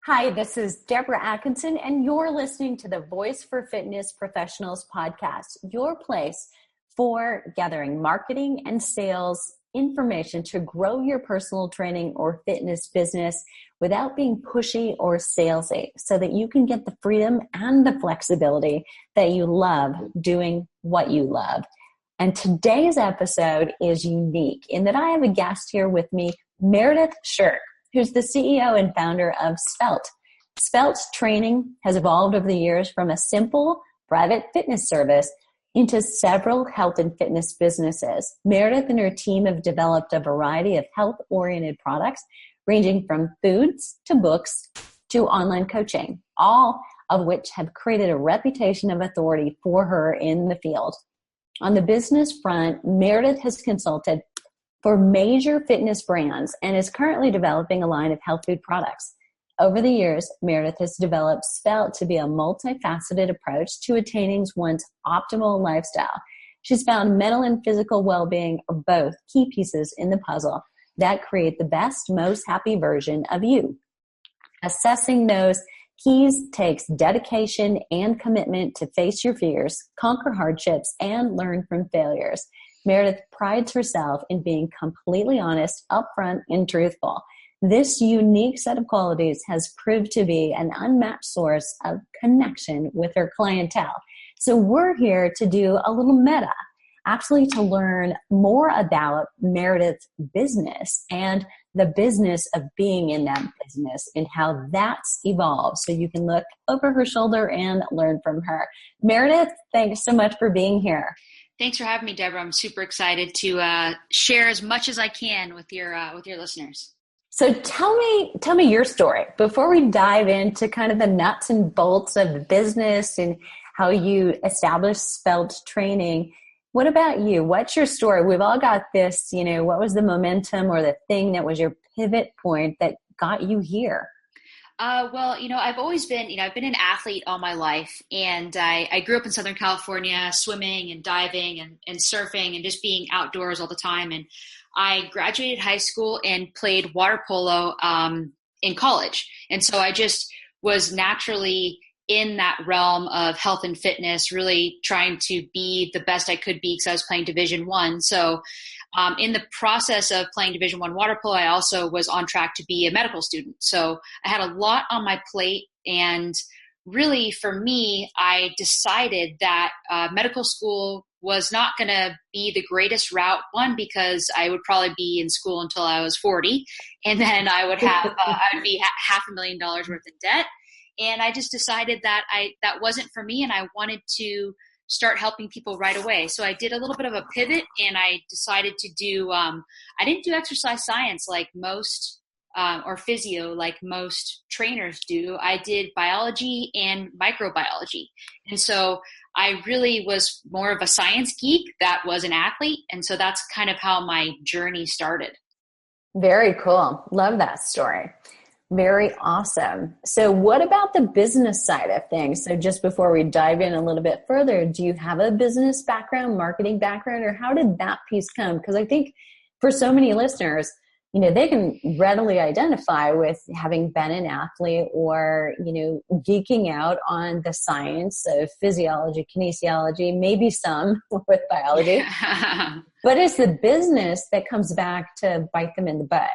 Hi, this is Deborah Atkinson, and you're listening to the Voice for Fitness Professionals podcast, your place for gathering marketing and sales information to grow your personal training or fitness business without being pushy or salesy, so that you can get the freedom and the flexibility that you love doing what you love. And today's episode is unique in that I have a guest here with me, Meredith Shirk, who's the CEO and founder of Svelte. Svelte's training has evolved over the years from a simple private fitness service into several health and fitness businesses. Meredith and her team have developed a variety of health-oriented products, ranging from foods to books to online coaching, all of which have created a reputation of authority for her in the field. On the business front, Meredith has consulted for major fitness brands and is currently developing a line of health food products. Over the years, Meredith has developed Svelte to be a multifaceted approach to attaining one's optimal lifestyle. She's found mental and physical well-being are both key pieces in the puzzle that create the best, most happy version of you. Assessing those keys takes dedication and commitment to face your fears, conquer hardships, and learn from failures. Meredith prides herself in being completely honest, upfront, and truthful. This unique set of qualities has proved to be an unmatched source of connection with her clientele. So we're here to do a little meta, actually to learn more about Meredith's business and the business of being in that business and how that's evolved. So you can look over her shoulder and learn from her. Meredith, thanks so much for being here. Thanks for having me, Deborah. I'm super excited to share as much as I can with your listeners. So tell me your story before we dive into kind of the nuts and bolts of the business and how you established Svelte training. What about you? What's your story? We've all got this, what was the momentum or the thing that was your pivot point that got you here? I've always been, I've been an athlete all my life, and I grew up in Southern California, swimming and diving and surfing and just being outdoors all the time. And I graduated high school and played water polo in college. And so I just was naturally in that realm of health and fitness, really trying to be the best I could be because I was playing Division I. So in the process of playing Division I water polo, I also was on track to be a medical student. So I had a lot on my plate, and really for me, I decided that medical school was not going to be the greatest route. One, because I would probably be in school until I was 40, and then I would have I'd be $500,000 worth in debt. And I just decided that that wasn't for me, and I wanted to start helping people right away. So I did a little bit of a pivot, and I decided to do, I didn't do exercise science like most, or physio like most trainers do. I did biology and microbiology. And so I really was more of a science geek that was an athlete. And so that's kind of how my journey started. Very cool. Love that story. Very awesome. So what about the business side of things? So just before we dive in a little bit further, do you have a business background, marketing background, or how did that piece come? Because I think for so many listeners, they can readily identify with having been an athlete or, geeking out on the science of physiology, kinesiology, maybe some with biology. But it's the business that comes back to bite them in the butt.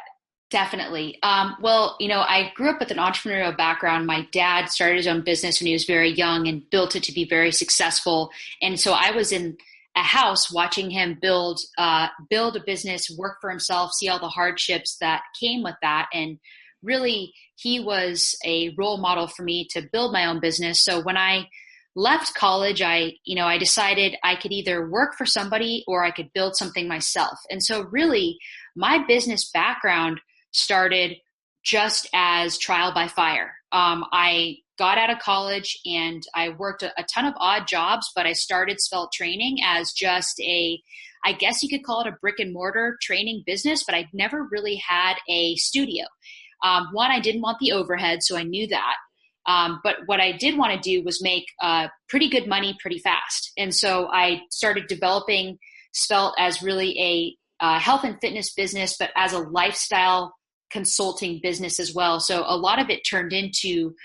Definitely. I grew up with an entrepreneurial background. My dad started his own business when he was very young and built it to be very successful. And so I was in a house watching him build a business, work for himself, see all the hardships that came with that. And really, he was a role model for me to build my own business. So when I left college, I decided I could either work for somebody or I could build something myself. And so really, my business background started just as trial by fire. I got out of college and I worked a ton of odd jobs, but I started Svelte Training as just I guess you could call it a brick and mortar training business, but I'd never really had a studio. One, I didn't want the overhead, so I knew that. But what I did want to do was make pretty good money pretty fast. And so I started developing Svelte as really a health and fitness business, but as a lifestyle consulting business as well. So a lot of it turned into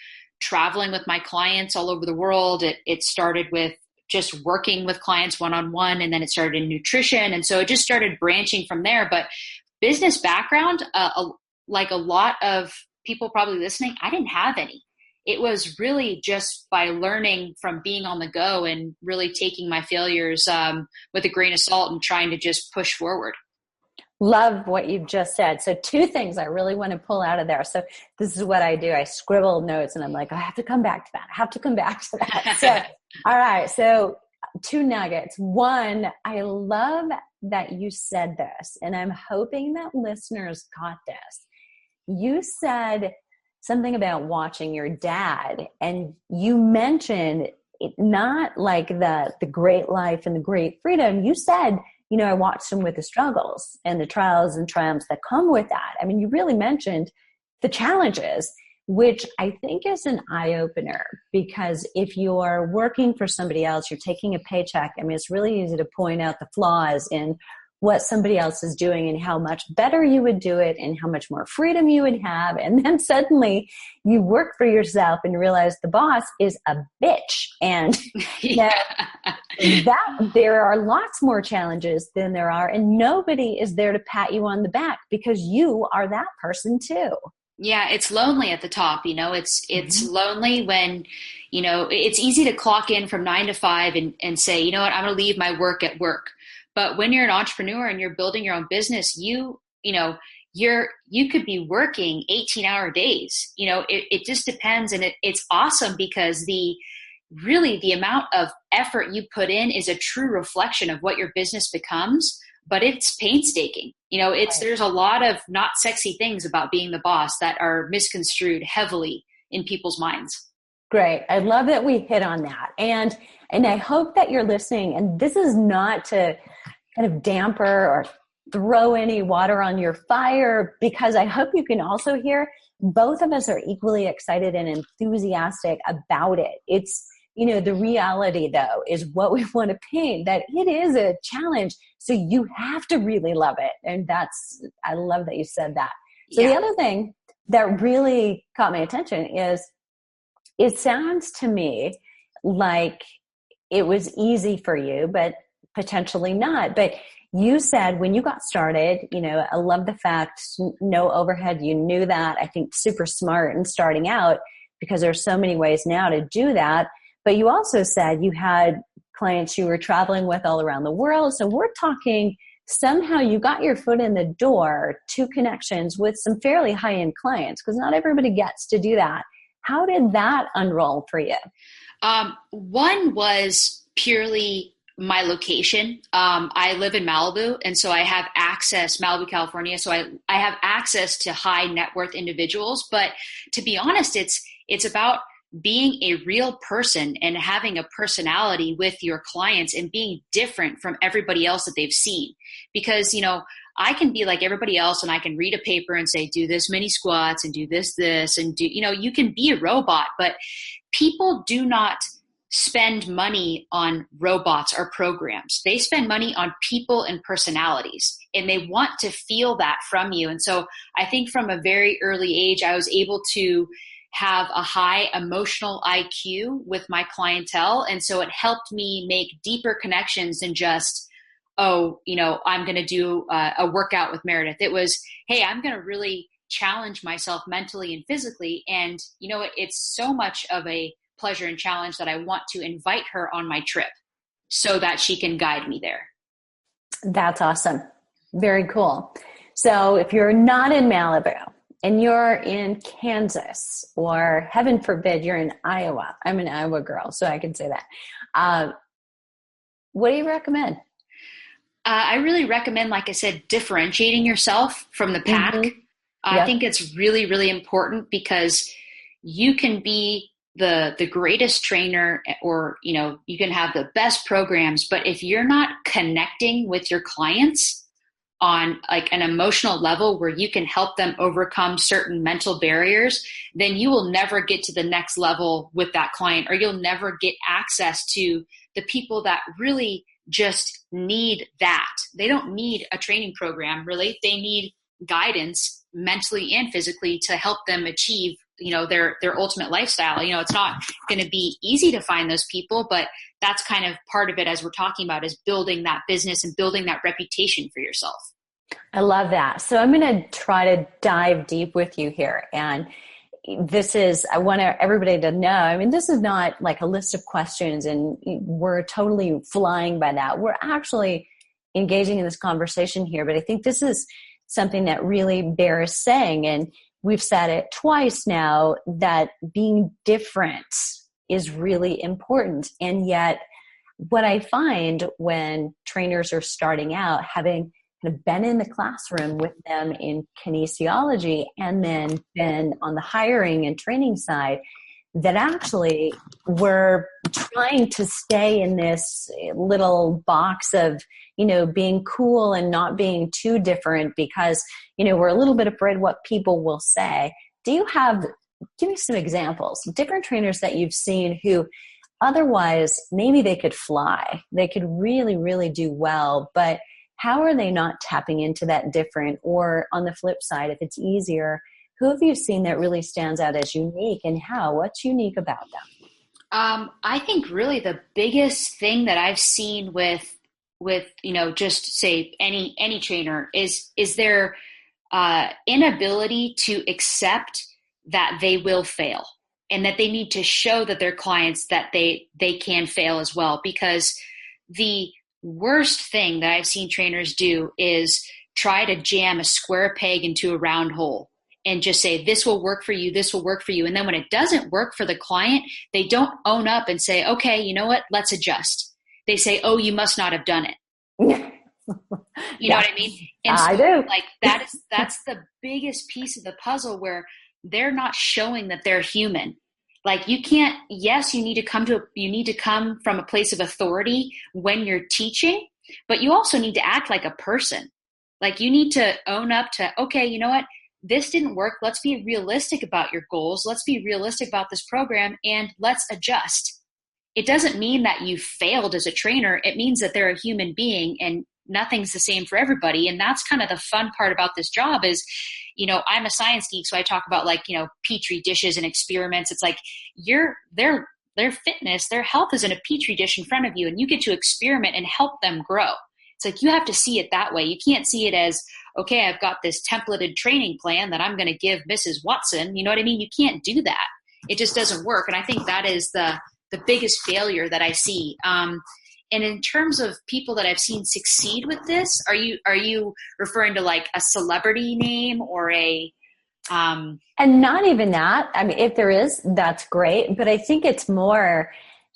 traveling with my clients all over the world. It started with just working with clients one-on-one, and then it started in nutrition. And so it just started branching from there. But business background, like a lot of people probably listening, I didn't have any. It was really just by learning from being on the go and really taking my failures with a grain of salt and trying to just push forward. Love what you've just said. So 2 things I really want to pull out of there. So this is what I do. I scribble notes and I'm like, I have to come back to that. I have to come back to that. So, all right. So 2 nuggets. 1, I love that you said this, and I'm hoping that listeners got this. You said something about watching your dad, and you mentioned it, not like the great life and the great freedom. You said, I watched him with the struggles and the trials and triumphs that come with that. I mean, you really mentioned the challenges, which I think is an eye-opener, because if you're working for somebody else, you're taking a paycheck. I mean, it's really easy to point out the flaws in what somebody else is doing and how much better you would do it and how much more freedom you would have. And then suddenly you work for yourself and realize the boss is a bitch. And that there are lots more challenges than there are. And nobody is there to pat you on the back because you are that person too. Yeah, it's lonely at the top. It's lonely when, it's easy to clock in from 9 to 5 and say, you know what, I'm going to leave my work at work. But when you're an entrepreneur and you're building your own business, you could be working 18-hour days. It just depends. And it's awesome because the amount of effort you put in is a true reflection of what your business becomes, but it's painstaking. There's a lot of not sexy things about being the boss that are misconstrued heavily in people's minds. Great. I love that we hit on that. And I hope that you're listening, and this is not to kind of damper or throw any water on your fire, because I hope you can also hear both of us are equally excited and enthusiastic about it. It's, the reality though is what we want to paint, that it is a challenge. So you have to really love it. And I love that you said that. So The other thing that really caught my attention is it sounds to me like it was easy for you, but potentially not. But you said when you got started, I love the fact, no overhead. You knew that. I think super smart in starting out, because there's so many ways now to do that. But you also said you had clients you were traveling with all around the world. So we're talking somehow you got your foot in the door, 2 connections with some fairly high-end clients, because not everybody gets to do that. How did that unroll for you? One was purely my location. I live in Malibu, and so I have access, Malibu, California. So I have access to high net worth individuals. But to be honest, it's about being a real person and having a personality with your clients and being different from everybody else that they've seen. Because, I can be like everybody else and I can read a paper and say, do this many squats and do this, and do, you can be a robot, but people do not spend money on robots or programs. They spend money on people and personalities, and they want to feel that from you. And so I think from a very early age, I was able to have a high emotional IQ with my clientele. And so it helped me make deeper connections than just, I'm going to do a workout with Meredith. It was, hey, I'm going to really challenge myself mentally and physically. And, it's so much of a pleasure and challenge that I want to invite her on my trip so that she can guide me there. That's awesome. Very cool. So if you're not in Malibu and you're in Kansas, or heaven forbid, you're in Iowa, I'm an Iowa girl, so I can say that. What do you recommend? I really recommend, like I said, differentiating yourself from the pack. Mm-hmm. I think it's really, really important, because you can be the greatest trainer, or, you can have the best programs, but if you're not connecting with your clients on like an emotional level where you can help them overcome certain mental barriers, then you will never get to the next level with that client, or you'll never get access to the people that really just need that. They don't need a training program, really. They need guidance mentally and physically to help them achieve, their ultimate lifestyle. It's not going to be easy to find those people, but that's kind of part of it, as we're talking about, is building that business and building that reputation for yourself. I love that. So I'm going to try to dive deep with you here. And I want everybody to know, I mean, this is not like a list of questions and we're totally flying by that. We're actually engaging in this conversation here, but I think this is something that really bears saying. And we've said it twice now, that being different is really important. And yet what I find when trainers are starting out, having kind of been in the classroom with them in kinesiology and then been on the hiring and training side, that actually we're trying to stay in this little box of, being cool and not being too different because, we're a little bit afraid what people will say. Give me some examples, different trainers that you've seen who otherwise maybe they could fly, they could really, really do well, but how are they not tapping into that different? Or on the flip side, if it's easier, who have you seen that really stands out as unique, and how? What's unique about them? I think really the biggest thing that I've seen with just say any trainer is their inability to accept that they will fail, and that they need to show that their clients that they can fail as well. Because the worst thing that I've seen trainers do is try to jam a square peg into a round hole and just say, this will work for you, this will work for you. And then when it doesn't work for the client, they don't own up and say, okay, you know what, let's adjust. They say, oh, you must not have done it. You know what I mean? And so, I do. Like that's the biggest piece of the puzzle, where they're not showing that they're human. Like you can't, yes, you need to come from a place of authority when you're teaching, but you also need to act like a person. Like you need to own up to, okay, you know what? This didn't work. Let's be realistic about your goals. Let's be realistic about this program, and let's adjust. It doesn't mean that you failed as a trainer. It means that they're a human being and nothing's the same for everybody. And that's kind of the fun part about this job is, I'm a science geek. So I talk about petri dishes and experiments. It's like their fitness, their health is in a petri dish in front of you, and you get to experiment and help them grow. It's like, you have to see it that way. You can't see it as, okay, I've got this templated training plan that I'm going to give Mrs. Watson. You know what I mean? You can't do that. It just doesn't work. And I think that is the biggest failure that I see. And in terms of people that I've seen succeed with this, are you referring to like a celebrity name or a? And not even that. I mean, if there is, that's great. But I think it's more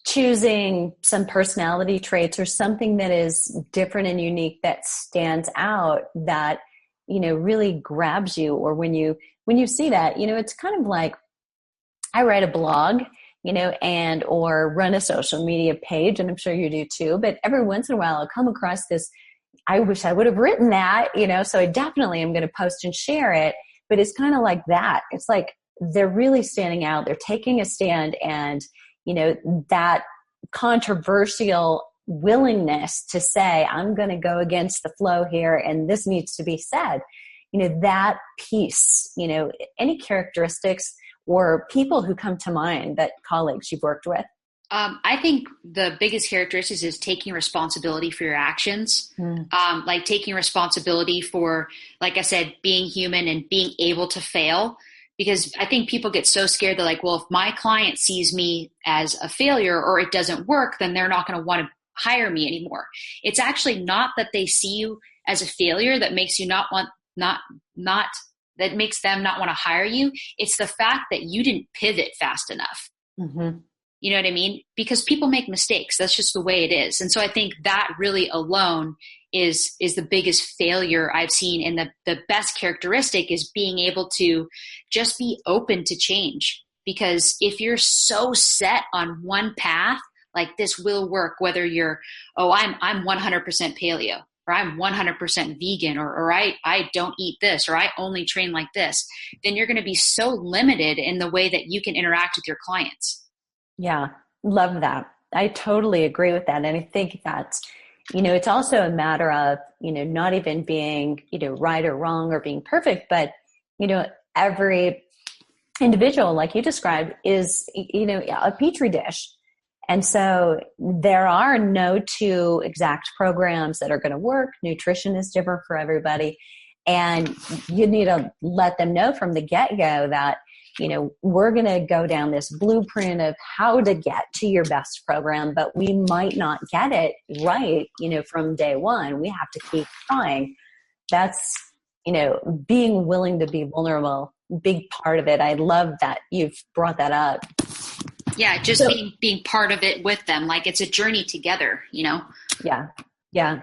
choosing some personality traits or something that is different and unique that stands out, that, really grabs you. Or when you see that, it's kind of like, I write a blog, and or run a social media page, and I'm sure you do too. But every once in a while I'll come across this, I wish I would have written that, so I definitely am going to post and share it. But it's kind of like that. It's like they're really standing out. They're taking a stand, and, that controversial willingness to say, I'm going to go against the flow here, and this needs to be said, that piece, any characteristics or people who come to mind, that colleagues you've worked with? I think the biggest characteristics is taking responsibility for your actions, like taking responsibility for, like I said, being human and being able to fail. Because I think people get so scared. They're like, well, if my client sees me as a failure or it doesn't work, then they're not going to want to hire me anymore. It's actually not that they see you as a failure that makes you that makes them not want to hire you. It's the fact that you didn't pivot fast enough. Mm-hmm. You know what I mean? Because people make mistakes. That's just the way it is. And so I think that really alone is the biggest failure I've seen. And the best characteristic is being able to just be open to change. Because if you're so set on one path, like this will work, whether you're, I'm 100% paleo, or I'm 100% vegan, or I don't eat this, or I only train like this, then you're going to be so limited in the way that you can interact with your clients. Yeah, love that. I totally agree with that. And I think that's, it's also a matter of, not even being, right or wrong or being perfect, but every individual, like you described, is, a petri dish. And so there are no two exact programs that are going to work. Nutrition is different for everybody. And you need to let them know from the get-go that, we're going to go down this blueprint of how to get to your best program, but we might not get it right, from day one. We have to keep trying. That's, being willing to be vulnerable, big part of it. I love that you've brought that up. Yeah, just being part of it with them. Like it's a journey together, Yeah. Yeah.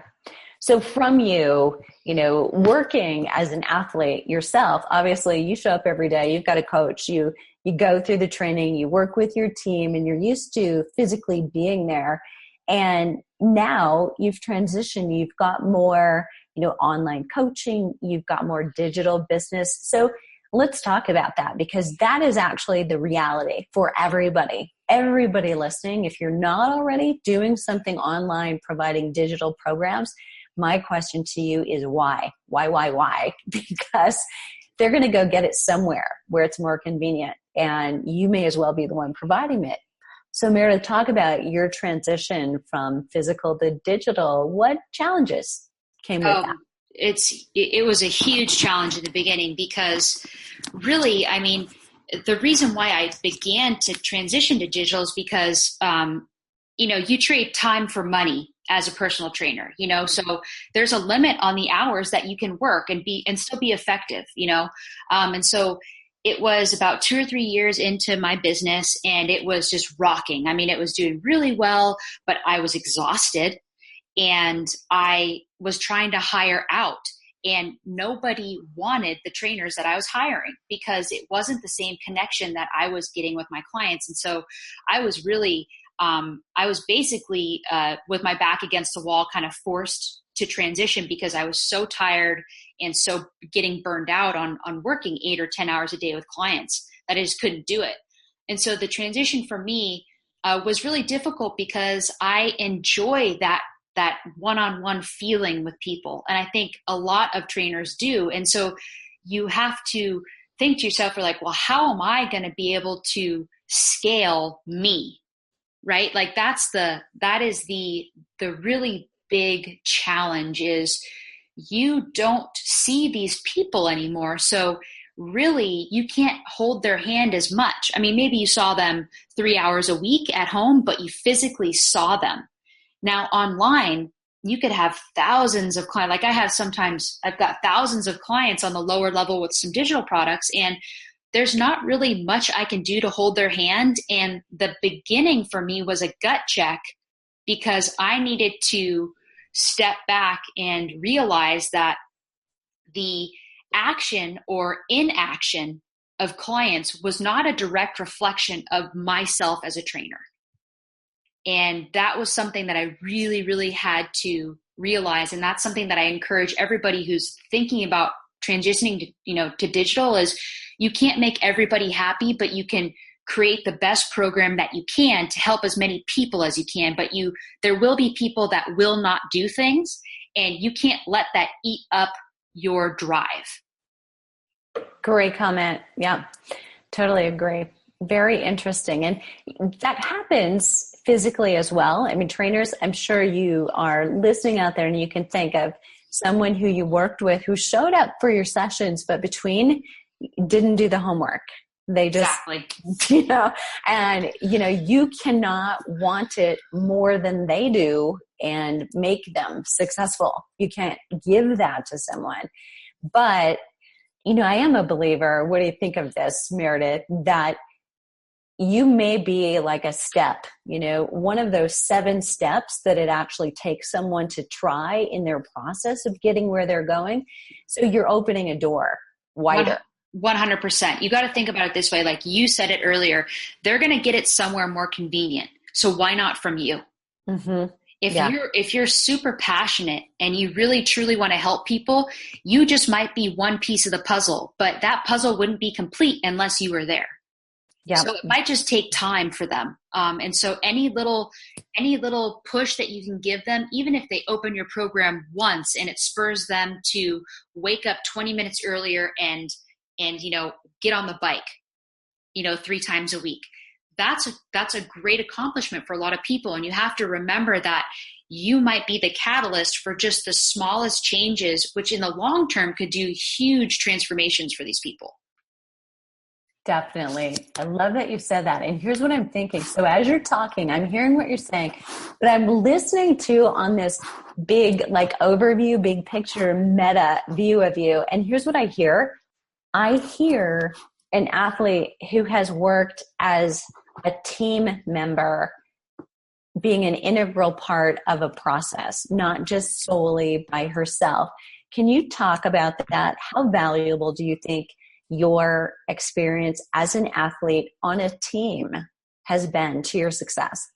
So from you, working as an athlete yourself, obviously you show up every day, you've got a coach, you go through the training, you work with your team, and you're used to physically being there. And now you've transitioned, you've got more, online coaching, you've got more digital business. So let's talk about that, because that is actually the reality for everybody listening. If you're not already doing something online, providing digital programs, my question to you is why? Why? Because they're going to go get it somewhere where it's more convenient, and you may as well be the one providing it. So Meredith, talk about your transition from physical to digital. What challenges came with that? It was a huge challenge in the beginning, because really, the reason why I began to transition to digital is because, you trade time for money as a personal trainer, so there's a limit on the hours that you can work and still be effective, and so it was about 2 or 3 years into my business, and it was just rocking. It was doing really well, but I was exhausted, and I was trying to hire out, and nobody wanted the trainers that I was hiring because it wasn't the same connection that I was getting with my clients. And so I was really, I was basically with my back against the wall, kind of forced to transition because I was so tired and so getting burned out on working 8 or 10 hours a day with clients that I just couldn't do it. And so the transition for me was really difficult because I enjoy that one-on-one feeling with people. And I think a lot of trainers do. And so you have to think to yourself, well, how am I going to be able to scale me? Right? Like that is the really big challenge is you don't see these people anymore. So really you can't hold their hand as much. Maybe you saw them 3 hours a week at home, but you physically saw them. Now online, you could have thousands of clients. Like I've got thousands of clients on the lower level with some digital products, and there's not really much I can do to hold their hand. And the beginning for me was a gut check because I needed to step back and realize that the action or inaction of clients was not a direct reflection of myself as a trainer. And that was something that I really, really had to realize. And that's something that I encourage everybody who's thinking about transitioning to digital is you can't make everybody happy, but you can create the best program that you can to help as many people as you can. But there will be people that will not do things, and you can't let that eat up your drive. Great comment. Yeah, totally agree. Very interesting. And that happens physically as well. Trainers, I'm sure you are listening out there and you can think of someone who you worked with who showed up for your sessions, but didn't do the homework. They just, exactly. And you cannot want it more than they do and make them successful. You can't give that to someone. But, I am a believer. What do you think of this, Meredith? That you may be like a step, one of those 7 steps that it actually takes someone to try in their process of getting where they're going. So you're opening a door wider. 100%. You got to think about it this way. Like you said it earlier, they're going to get it somewhere more convenient. So why not from you? Mm-hmm. If you're super passionate and you really truly want to help people, you just might be one piece of the puzzle, but that puzzle wouldn't be complete unless you were there. Yeah. So it might just take time for them. And so any little push that you can give them, even if they open your program once and it spurs them to wake up 20 minutes earlier and and, get on the bike, 3 times a week. That's a great accomplishment for a lot of people. And you have to remember that you might be the catalyst for just the smallest changes, which in the long term could do huge transformations for these people. Definitely. I love that you said that. And here's what I'm thinking. So as you're talking, I'm hearing what you're saying, but I'm listening to on this big, overview, big picture, meta view of you. And here's what I hear. I hear an athlete who has worked as a team member being an integral part of a process, not just solely by herself. Can you talk about that? How valuable do you think your experience as an athlete on a team has been to your success?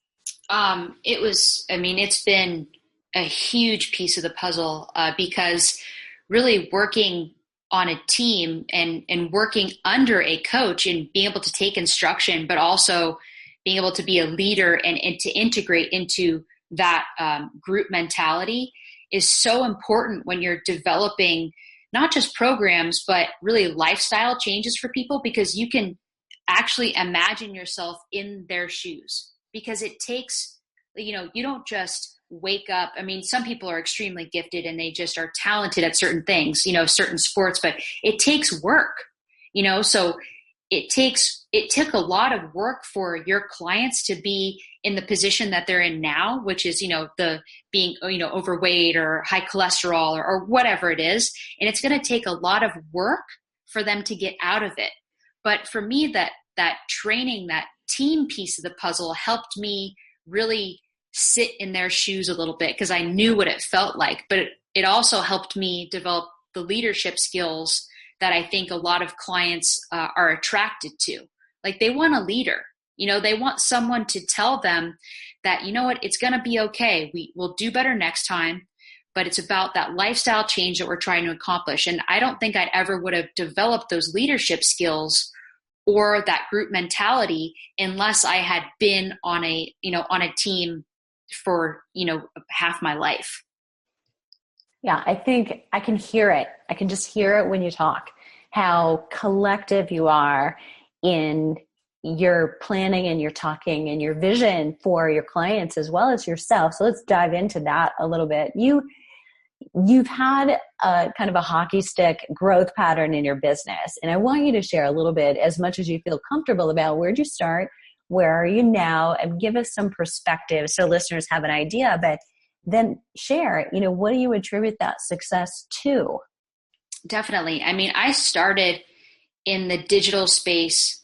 It's been a huge piece of the puzzle because really working on a team and working under a coach and being able to take instruction, but also being able to be a leader and to integrate into that group mentality is so important when you're developing not just programs, but really lifestyle changes for people, because you can actually imagine yourself in their shoes. Because it takes, you don't just wake up. I mean, some people are extremely gifted and they just are talented at certain things, certain sports, but it takes work, so it took a lot of work for your clients to be in the position that they're in now, which is, the being, overweight or high cholesterol or whatever it is. And it's going to take a lot of work for them to get out of it. But for me, that training, that team piece of the puzzle helped me really sit in their shoes a little bit because I knew what it felt like. But it also helped me develop the leadership skills that I think a lot of clients are attracted to. Like, they want a leader, they want someone to tell them that, it's going to be okay. We'll do better next time, but it's about that lifestyle change that we're trying to accomplish. And I don't think I ever would have developed those leadership skills or that group mentality unless I had been on a team for, half my life. Yeah, I think I can hear it. I can just hear it when you talk, how collective you are in your planning and your talking and your vision for your clients as well as yourself. So let's dive into that a little bit. You've had a kind of a hockey stick growth pattern in your business. And I want you to share a little bit, as much as you feel comfortable, about where'd you start, where are you now, and give us some perspective so listeners have an idea. But then share, what do you attribute that success to? Definitely. I mean, I started in the digital space.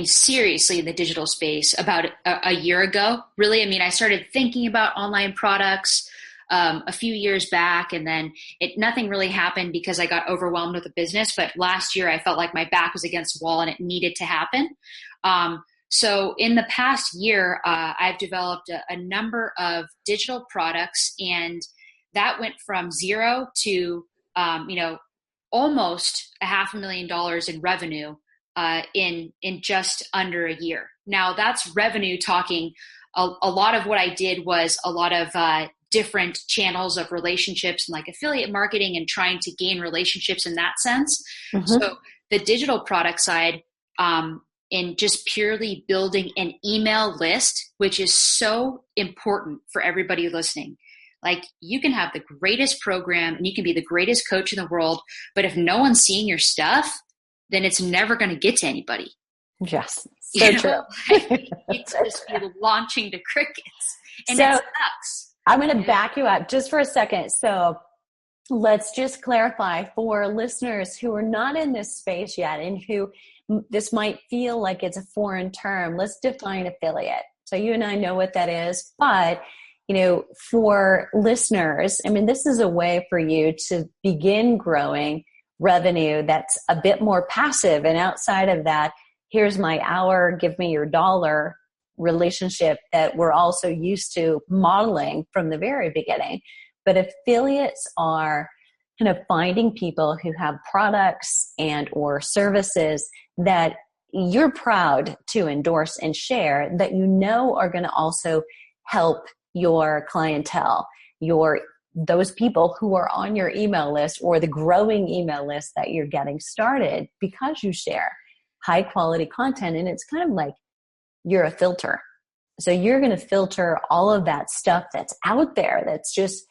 Seriously, in the digital space about a year ago, really. I started thinking about online products a few years back, and then nothing really happened because I got overwhelmed with the business. But last year I felt like my back was against the wall and it needed to happen. So in the past year, I've developed a number of digital products, and that went from zero to, almost $500,000 in revenue in just under a year. Now that's revenue talking. A lot of what I did was a lot of different channels of relationships and like affiliate marketing and trying to gain relationships in that sense. Mm-hmm. So the digital product side, in just purely building an email list, which is so important for everybody listening. Like, you can have the greatest program and you can be the greatest coach in the world, but if no one's seeing your stuff, then it's never going to get to anybody. Yes, so true. It's just be launching to crickets, and it sucks. I'm going to back you up just for a second. So let's just clarify for listeners who are not in this space yet and who this might feel like it's a foreign term. Let's define affiliate. So you and I know what that is, but for listeners, this is a way for you to begin growing revenue that's a bit more passive. And outside of that, here's my hour, give me your dollar relationship that we're also used to modeling from the very beginning. But affiliates are kind of finding people who have products and or services that you're proud to endorse and share, that are going to also help your clientele, your those people who are on your email list or the growing email list that you're getting started because you share high quality content. And it's kind of like you're a filter. So you're going to filter all of that stuff that's out there that's just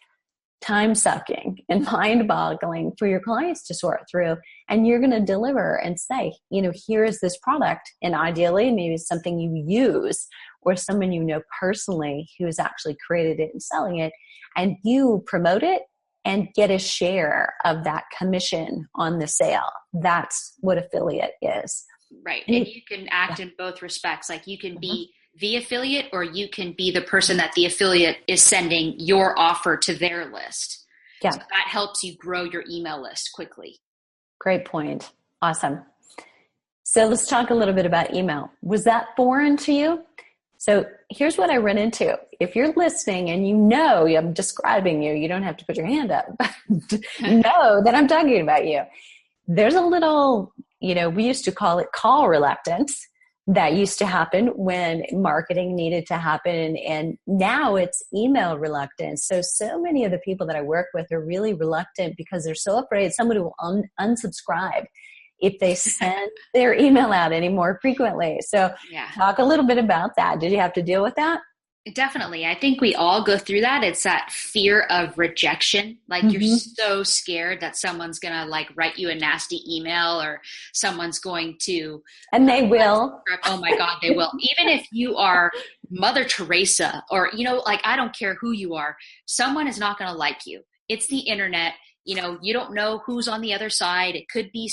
time sucking and mind boggling for your clients to sort through. And you're going to deliver and say, here is this product. And ideally, maybe it's something you use or someone you know personally who's actually created it and selling it. And you promote it and get a share of that commission on the sale. That's what affiliate is. Right. And you can act in both respects. Like you can be the affiliate, or you can be the person that the affiliate is sending your offer to their list. Yeah. So that helps you grow your email list quickly. Great point. Awesome. So let's talk a little bit about email. Was that foreign to you? So here's what I run into. If you're listening and I'm describing you, you don't have to put your hand up. Know that I'm talking about you. There's a little, we used to call it call reluctance. That used to happen when marketing needed to happen. And now it's email reluctance. So many of the people that I work with are really reluctant because they're so afraid somebody will unsubscribe if they send their email out any more frequently. So talk a little bit about that. Did you have to deal with that? Definitely. I think we all go through that. It's that fear of rejection. Like you're so scared that someone's going to write you a nasty email, or someone's going to. And they will. Oh my God, they will. Even if you are Mother Teresa or, I don't care who you are, someone is not going to like you. It's the internet. You don't know who's on the other side. It could be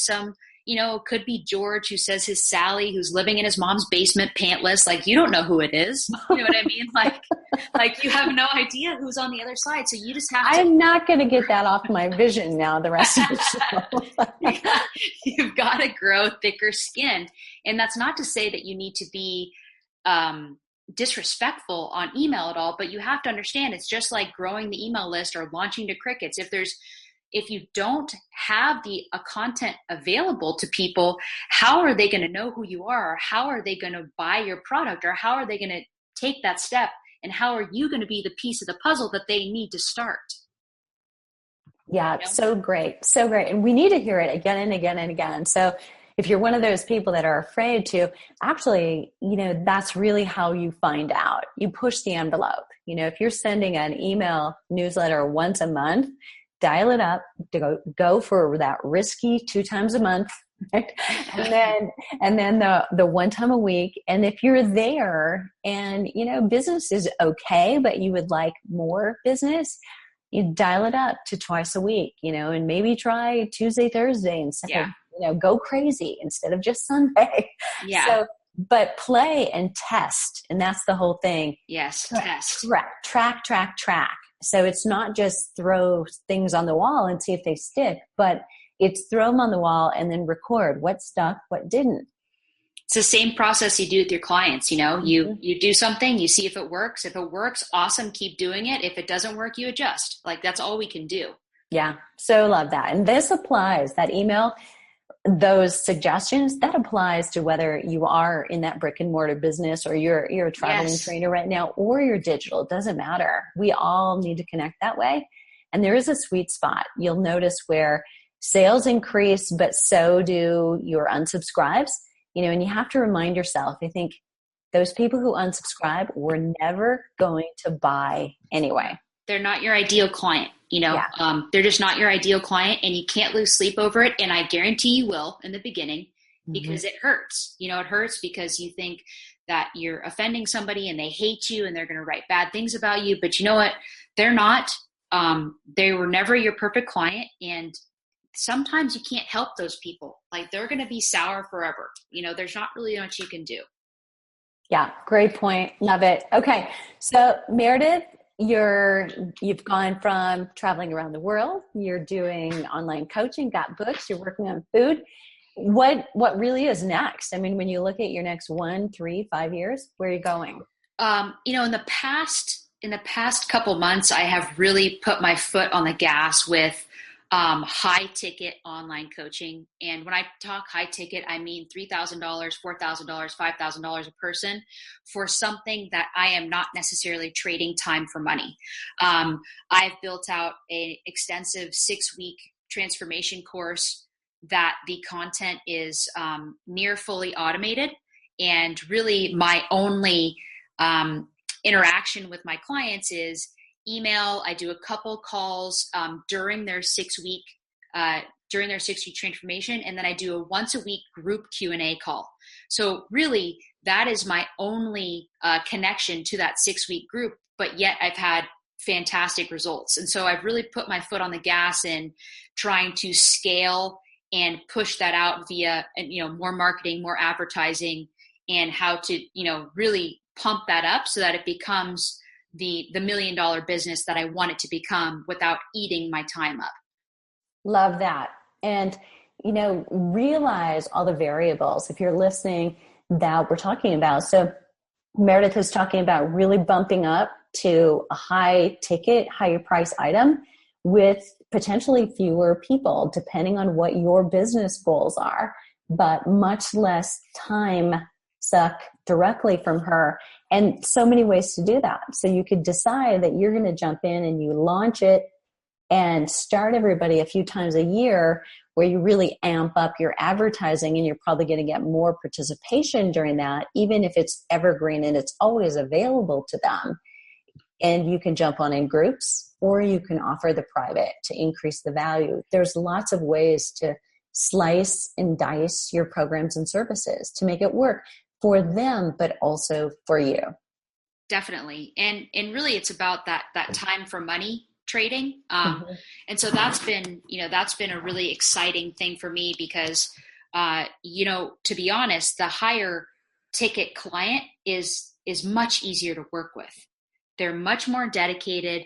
it could be George who says his Sally who's living in his mom's basement pantless. You don't know who it is. You know what I mean? Like you have no idea who's on the other side. So you just have to. I'm not going to get that off my vision now the rest of the show. You've got to grow thicker skin. And that's not to say that you need to be disrespectful on email at all, but you have to understand it's just like growing the email list or launching to crickets. If you don't have a content available to people, how are they going to know who you are? Or how are they going to buy your product? Or how are they going to take that step? And how are you going to be the piece of the puzzle that they need to start? Yeah, so great. So great. And we need to hear it again and again and again. So if you're one of those people that are afraid to, actually, that's really how you find out. You push the envelope. If you're sending an email newsletter once a month, dial it up to go for that risky 2 times a month, right? and then the 1 time a week. And if you're there and, business is okay, but you would like more business, you dial it up to twice a week, and maybe try Tuesday, Thursday instead of, go crazy instead of just Sunday. Yeah. So, but play and test. And that's the whole thing. Yes. Test. Track. So it's not just throw things on the wall and see if they stick, but it's throw them on the wall and then record what stuck, what didn't. It's the same process you do with your clients. You do something, you see if it works. If it works, awesome, keep doing it. If it doesn't work, you adjust. That's all we can do. Yeah. So love that. And this applies, that email, those suggestions, that applies to whether you are in that brick and mortar business or you're a traveling trainer right now or you're digital. It doesn't matter. We all need to connect that way. And there is a sweet spot. You'll notice where sales increase, but so do your unsubscribes, and you have to remind yourself, I think those people who unsubscribe were never going to buy anyway. They're not your ideal client. They're just not your ideal client, and you can't lose sleep over it. And I guarantee you will in the beginning because it hurts. It hurts because you think that you're offending somebody and they hate you and they're going to write bad things about you. But you know what? They're not. They were never your perfect client. And sometimes you can't help those people. They're going to be sour forever. There's not really much you can do. Yeah. Great point. Love it. Okay. So Meredith, you've gone from traveling around the world, you're doing online coaching, got books, you're working on food. What really is next? I mean, when you look at your next 1, 3, 5 years, where are you going? In the past couple months, I have really put my foot on the gas with high ticket online coaching. And when I talk high ticket, I mean $3,000, $4,000, $5,000 a person for something that I am not necessarily trading time for money. I've built out an extensive 6-week transformation course that the content is near fully automated. And really my only interaction with my clients is email. I do a couple calls during their 6-week transformation, and then I do a once a week group Q&A call. So really, that is my only connection to that 6-week group. But yet, I've had fantastic results, and so I've really put my foot on the gas in trying to scale and push that out via more marketing, more advertising, and how to really pump that up so that it becomes the $1 million business that I want it to become without eating my time up. Love that. And, realize all the variables if you're listening that we're talking about. So Meredith is talking about really bumping up to a high ticket, higher price item with potentially fewer people, depending on what your business goals are, but much less time suck directly from her. And so many ways to do that. So you could decide that you're going to jump in and you launch it and start everybody a few times a year where you really amp up your advertising, and you're probably going to get more participation during that, even if it's evergreen and it's always available to them. And you can jump on in groups, or you can offer the private to increase the value. There's lots of ways to slice and dice your programs and services to make it work for them, but also for you. Definitely. And really it's about that time for money trading. And so that's been a really exciting thing for me because, to be honest, the higher ticket client is much easier to work with. They're much more dedicated.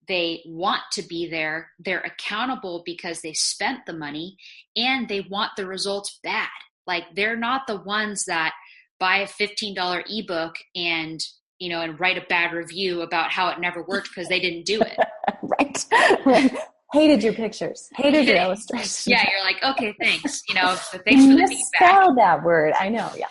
They want to be there. They're accountable because they spent the money, and they want the results bad. Like, they're not the ones that buy a $15 ebook and write a bad review about how it never worked because they didn't do it. Right. Hated your pictures. Hated your illustrations. Yeah, you're like, okay, thanks. Thanks for the feedback. Misspelled that word. I know. Yeah.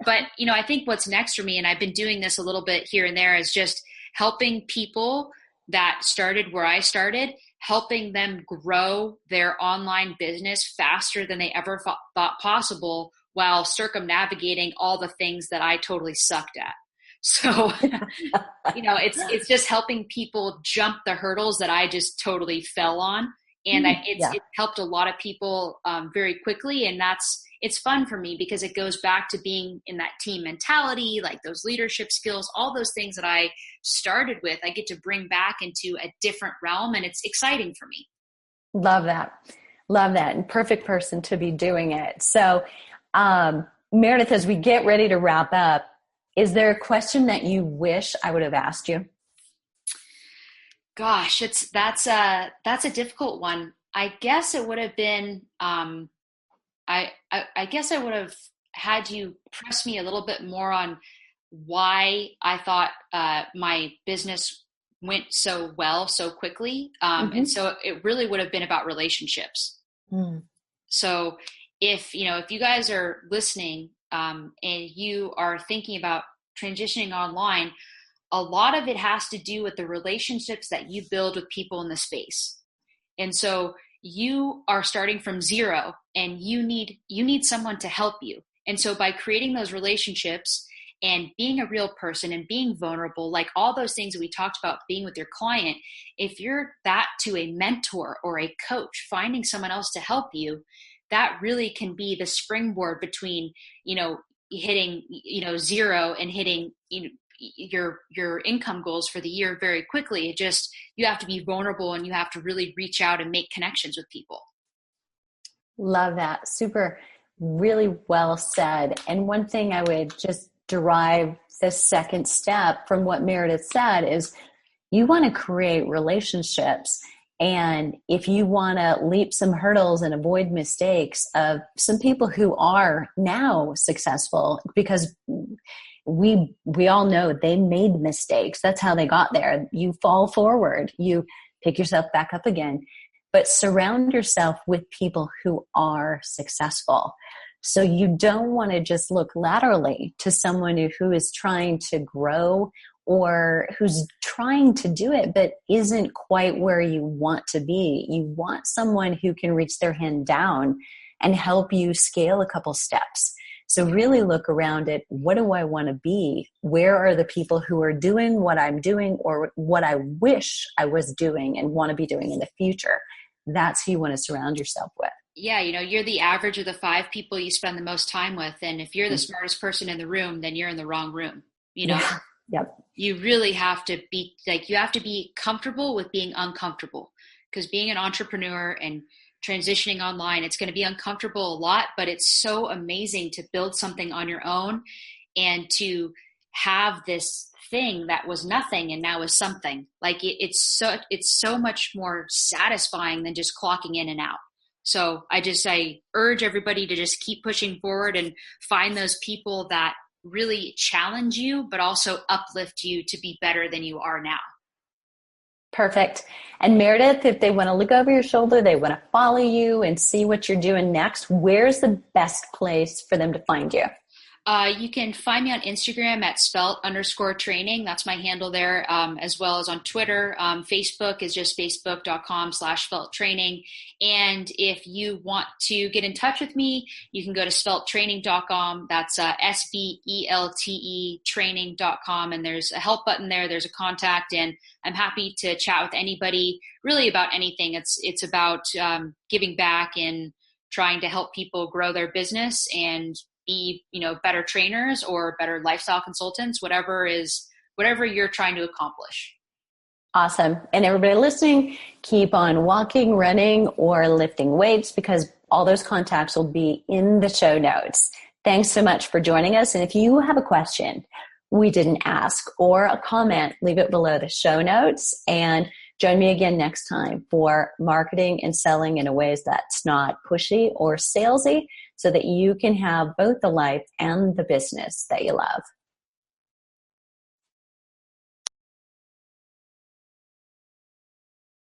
But I think what's next for me, and I've been doing this a little bit here and there, is just helping people that started where I started, helping them grow their online business faster than they ever thought possible, while circumnavigating all the things that I totally sucked at. So, it's just helping people jump the hurdles that I just totally fell on. And it's helped a lot of people very quickly. And it's fun for me because it goes back to being in that team mentality, like those leadership skills, all those things that I started with, I get to bring back into a different realm, and it's exciting for me. Love that. And perfect person to be doing it. So, Meredith, as we get ready to wrap up, is there a question that you wish I would have asked you? Gosh, that's a difficult one. I guess it would have been, I guess I would have had you press me a little bit more on why I thought my business went so well so quickly. And so it really would have been about relationships. So if you guys are listening and you are thinking about transitioning online, a lot of it has to do with the relationships that you build with people in the space. And so you are starting from zero, and you need someone to help you. And so by creating those relationships and being a real person and being vulnerable, like all those things that we talked about being with your client, if you're that to a mentor or a coach, finding someone else to help you, that really can be the springboard between, hitting, zero and hitting, your income goals for the year very quickly. You have to be vulnerable, and you have to really reach out and make connections with people. Love that. Super, really well said. And one thing I would just derive the second step from what Meredith said is you want to create relationships. And if you want to leap some hurdles and avoid mistakes of some people who are now successful, because we all know they made mistakes. That's how they got there. You fall forward, you pick yourself back up again. but surround yourself with people who are successful. So you don't want to just look laterally to someone who is trying to grow or who's trying to do it but isn't quite where you want to be. You want someone who can reach their hand down and help you scale a couple steps. So really look around at, what do I want to be? Where are the people who are doing what I'm doing or what I wish I was doing and want to be doing in the future? That's who you want to surround yourself with. Yeah, you're the average of the 5 people you spend the most time with. And if you're the smartest person in the room, then you're in the wrong room. Yeah. Yep. You really have to be you have to be comfortable with being uncomfortable, because being an entrepreneur and transitioning online, it's going to be uncomfortable a lot, but it's so amazing to build something on your own and to have this thing that was nothing and now is something. Like it's so much more satisfying than just clocking in and out. So I urge everybody to just keep pushing forward and find those people that really challenge you, but also uplift you to be better than you are now. Perfect. And Meredith, if they want to look over your shoulder, they want to follow you and see what you're doing next, where's the best place for them to find you? You can find me on Instagram at svelte_training. That's my handle there, as well as on Twitter. Facebook is just facebook.com/sveltetraining. And if you want to get in touch with me, you can go to sveltetraining.com. That's SVELTE training.com. And there's a help button there. There's a contact, and I'm happy to chat with anybody really about anything. It's about giving back and trying to help people grow their business and be, better trainers or better lifestyle consultants, whatever you're trying to accomplish. Awesome. And everybody listening, keep on walking, running, or lifting weights, because all those contacts will be in the show notes. Thanks so much for joining us. And if you have a question we didn't ask or a comment, leave it below the show notes, and join me again next time for marketing and selling in a ways that's not pushy or salesy, so that you can have both the life and the business that you love.